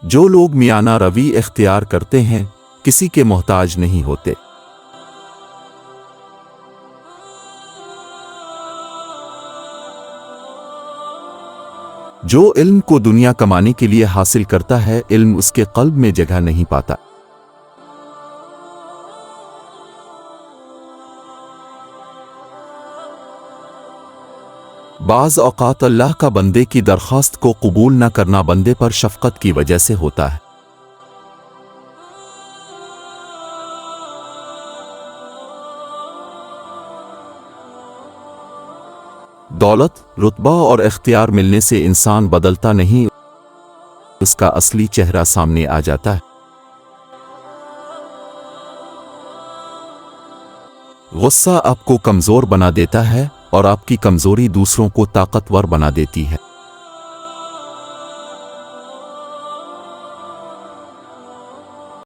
جو لوگ میانہ روی اختیار کرتے ہیں کسی کے محتاج نہیں ہوتے۔ جو علم کو دنیا کمانے کے لیے حاصل کرتا ہے علم اس کے قلب میں جگہ نہیں پاتا۔ بعض اوقات اللہ کا بندے کی درخواست کو قبول نہ کرنا بندے پر شفقت کی وجہ سے ہوتا ہے۔ دولت، رتبہ اور اختیار ملنے سے انسان بدلتا نہیں، اس کا اصلی چہرہ سامنے آ جاتا ہے۔ غصہ آپ کو کمزور بنا دیتا ہے اور آپ کی کمزوری دوسروں کو طاقتور بنا دیتی ہے۔